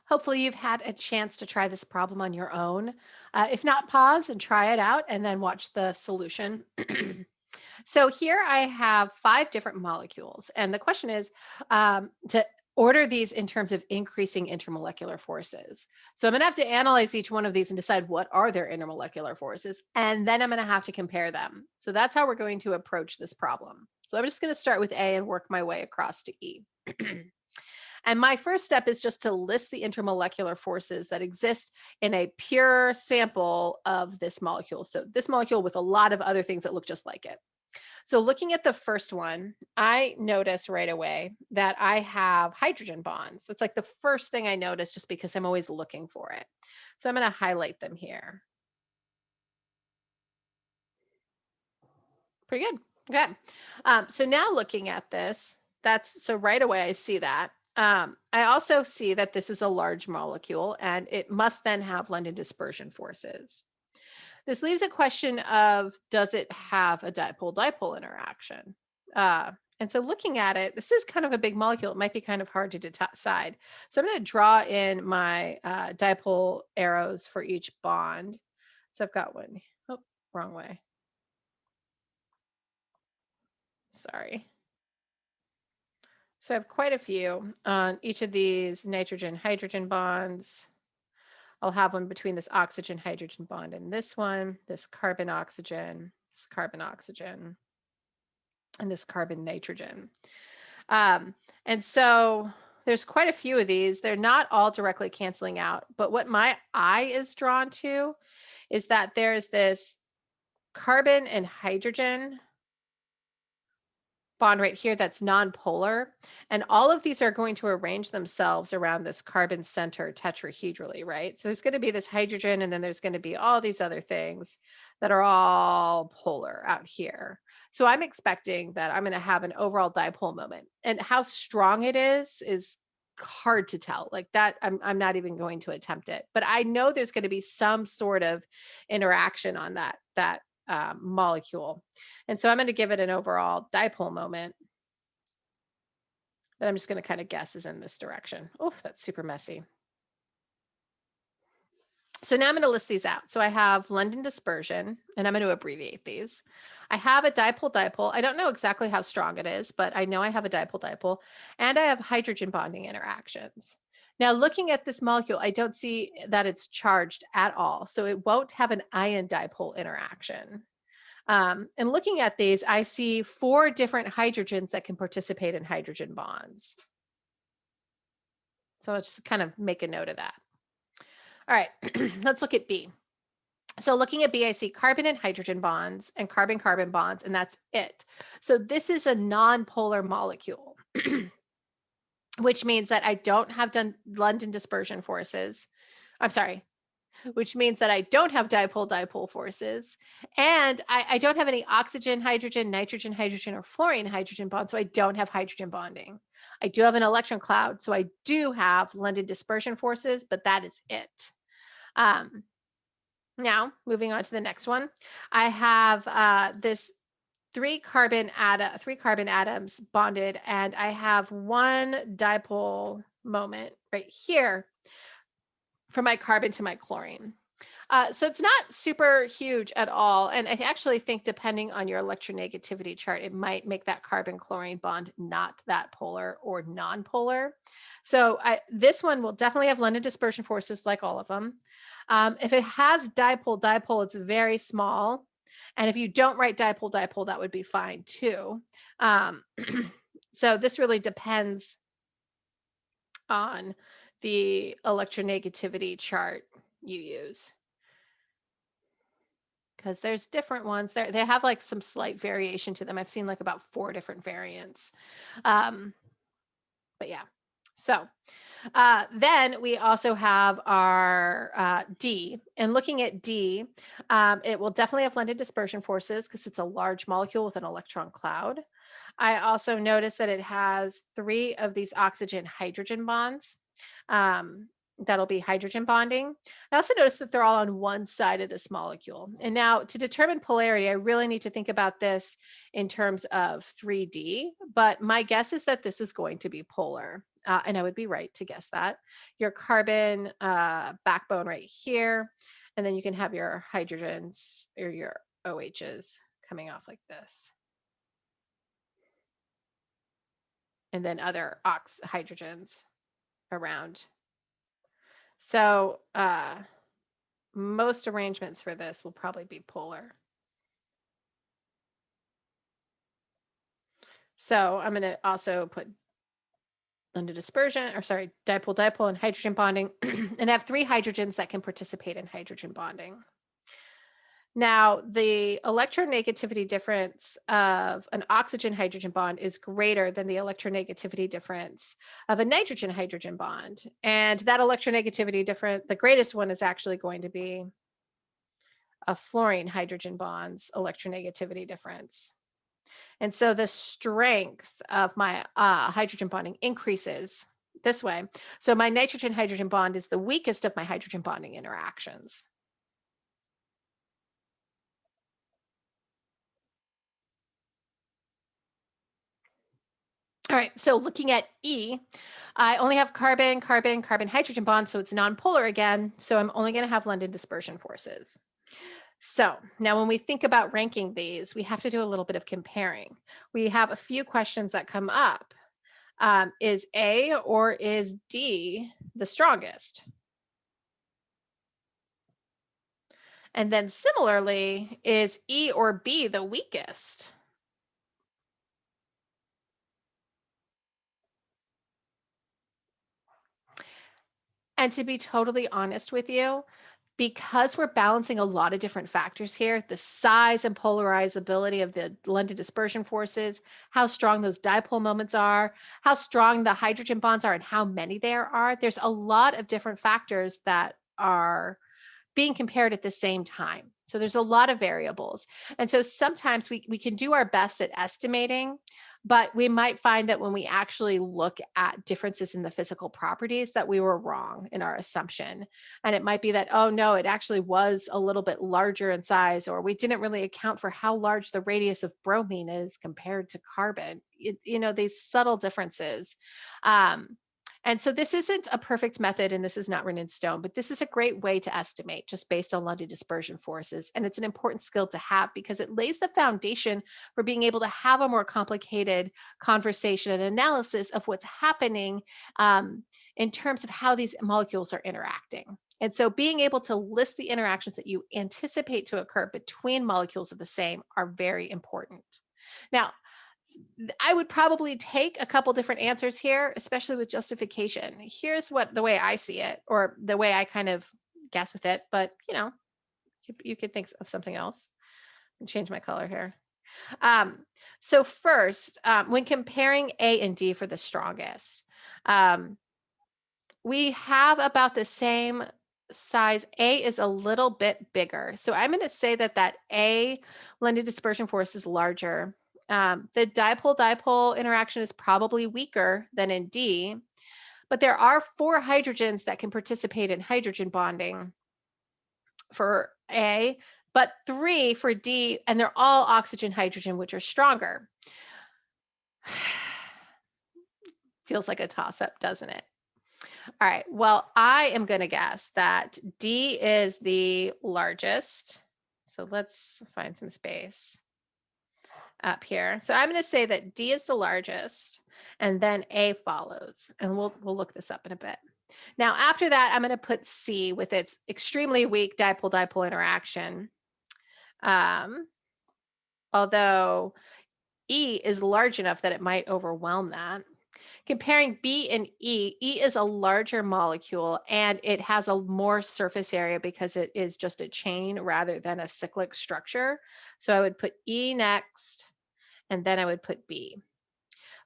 Hopefully you've had a chance to try this problem on your own. If not, pause and try it out and then watch the solution. So here I have 5 different molecules, and the question is to order these in terms of increasing intermolecular forces. So I'm going to have to analyze each one of these and decide what are their intermolecular forces, and then I'm going to have to compare them. So that's how we're going to approach this problem. So I'm just going to start with A and work my way across to E. And my first step is just to list the intermolecular forces that exist in a pure sample of this molecule. So this molecule with a lot of other things that look just like it. So looking at the first one, I notice right away that I have hydrogen bonds. That's like the first thing I notice just because I'm always looking for it. So I'm going to highlight them here. Pretty good. Okay. So now looking at this, so right away I see that. I also see that this is a large molecule and it must then have London dispersion forces. This leaves a question of, does it have a dipole-dipole interaction? And so looking at it, this is kind of a big molecule. It might be kind of hard to decide. So I'm going to draw in my dipole arrows for each bond. So I've got one. Oh, wrong way. Sorry. So I have quite a few on each of these nitrogen-hydrogen bonds. I'll have one between this oxygen-hydrogen bond and this one, this carbon-oxygen, and this carbon-nitrogen. And so there's quite a few of these. They're not all directly canceling out, but what my eye is drawn to is that there's this carbon and hydrogen bond right here that's nonpolar, and all of these are going to arrange themselves around this carbon center tetrahedrally, right? So there's going to be this hydrogen, and then there's going to be all these other things that are all polar out here. So I'm expecting that I'm going to have an overall dipole moment, and how strong it is hard to tell. Like that, I'm not even going to attempt it, but I know there's going to be some sort of interaction on that molecule. And so I'm going to give it an overall dipole moment that I'm just going to kind of guess is in this direction. Oof, that's super messy. So now I'm going to list these out. So I have London dispersion, and I'm going to abbreviate these. I have a dipole-dipole. I don't know exactly how strong it is, but I know I have a dipole-dipole, and I have hydrogen bonding interactions. Now, looking at this molecule, I don't see that it's charged at all. So it won't have an ion dipole interaction. And looking at these, I see 4 different hydrogens that can participate in hydrogen bonds. So let's just kind of make a note of that. All right, let's look at B. So looking at B, I see carbon and hydrogen bonds and carbon-carbon bonds, and that's it. So this is a non-polar molecule, which means that I don't have London dispersion forces. I'm sorry, which means that I don't have dipole-dipole forces, and I don't have any oxygen, hydrogen, nitrogen, hydrogen, or fluorine hydrogen bonds, so I don't have hydrogen bonding. I do have an electron cloud, so I do have London dispersion forces, but that is it. Now, moving on to the next one, I have this 3 carbon atoms bonded, and I have 1 dipole moment right here from my carbon to my chlorine. So it's not super huge at all. And I actually think depending on your electronegativity chart, it might make that carbon-chlorine bond not that polar or non-polar. So this one will definitely have London dispersion forces like all of them. If it has dipole-dipole, it's very small. And if you don't write dipole-dipole, that would be fine too. So this really depends on the electronegativity chart you use, because there's different ones there. They have like some slight variation to them. I've seen like about 4 different variants. But yeah, so then we also have our D, and looking at D, it will definitely have London dispersion forces because it's a large molecule with an electron cloud. I also notice that it has 3 of these oxygen hydrogen bonds. That'll be hydrogen bonding. I also noticed that they're all on one side of this molecule. And now to determine polarity, I really need to think about this in terms of 3D, but my guess is that this is going to be polar. and I would be right to guess that. Your carbon backbone right here, and then you can have your hydrogens or your OHs coming off like this. And then other hydrogens around. So most arrangements for this will probably be polar. So I'm going to also put London dispersion, or sorry, dipole-dipole and hydrogen bonding, and have 3 hydrogens that can participate in hydrogen bonding. Now, the electronegativity difference of an oxygen-hydrogen bond is greater than the electronegativity difference of a nitrogen-hydrogen bond. And that electronegativity difference, the greatest one is actually going to be a fluorine-hydrogen bond's electronegativity difference. And so the strength of my hydrogen bonding increases this way. So my nitrogen-hydrogen bond is the weakest of my hydrogen bonding interactions. All right, so looking at E, I only have carbon, carbon, carbon, hydrogen bond, so it's nonpolar again. So I'm only going to have London dispersion forces. So now when we think about ranking these, we have to do a little bit of comparing. We have a few questions that come up. Is A or is D the strongest? And then similarly, is E or B the weakest? And to be totally honest with you, because we're balancing a lot of different factors here, the size and polarizability of the London dispersion forces, how strong those dipole moments are, how strong the hydrogen bonds are, and how many there are, there's a lot of different factors that are being compared at the same time. So there's a lot of variables. And so sometimes we can do our best at estimating, but we might find that when we actually look at differences in the physical properties that we were wrong in our assumption. And it might be that, oh no, it actually was a little bit larger in size, or we didn't really account for how large the radius of bromine is compared to carbon. These subtle differences. And so this isn't a perfect method and this is not written in stone, but this is a great way to estimate just based on London dispersion forces. And it's an important skill to have because it lays the foundation for being able to have a more complicated conversation and analysis of what's happening in terms of how these molecules are interacting. And so being able to list the interactions that you anticipate to occur between molecules of the same are very important. Now, I would probably take a couple different answers here, especially with justification. Here's the way I see it, or the way I kind of guess with it, but you could think of something else. And change my color here. So first, when comparing A and D for the strongest, we have about the same size. A is a little bit bigger. So I'm going to say that A London dispersion force is larger. The dipole-dipole interaction is probably weaker than in D, but there are 4 hydrogens that can participate in hydrogen bonding for A, but 3 for D, and they're all oxygen hydrogen, which are stronger. Feels like a toss-up, doesn't it? All right, well, I am going to guess that D is the largest. So let's find some space up here. So I'm going to say that D is the largest and then A follows, and we'll look this up in a bit. Now, after that, I'm going to put C with its extremely weak dipole-dipole interaction. Although E is large enough that it might overwhelm that. Comparing B and E, E is a larger molecule and it has a more surface area because it is just a chain rather than a cyclic structure. So I would put E next, and then I would put B.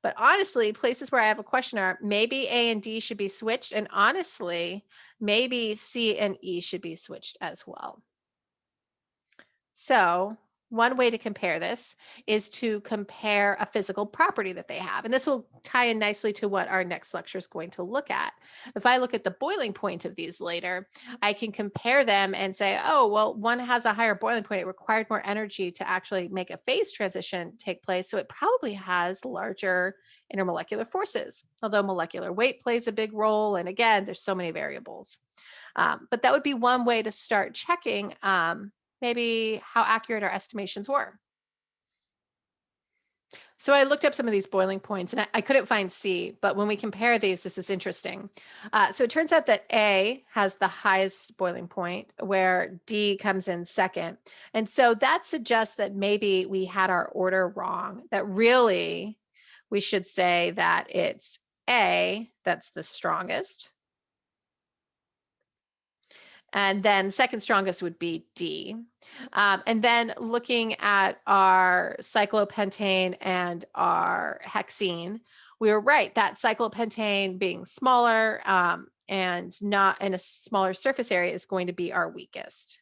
But honestly, places where I have a question are maybe A and D should be switched, and honestly, maybe C and E should be switched as well. So One way to compare this is to compare a physical property that they have. And this will tie in nicely to what our next lecture is going to look at. If I look at the boiling point of these later, I can compare them and say, oh, well, one has a higher boiling point. It required more energy to actually make a phase transition take place. So it probably has larger intermolecular forces, although molecular weight plays a big role. And again, there's so many variables. But that would be one way to start checking maybe how accurate our estimations were. So I looked up some of these boiling points and I couldn't find C, but when we compare these, this is interesting. So it turns out that A has the highest boiling point where D comes in second. And so that suggests that maybe we had our order wrong, that really we should say that it's A that's the strongest. And then second strongest would be D. And then looking at our cyclopentane and our hexene, we were right that cyclopentane being smaller and not in a smaller surface area is going to be our weakest.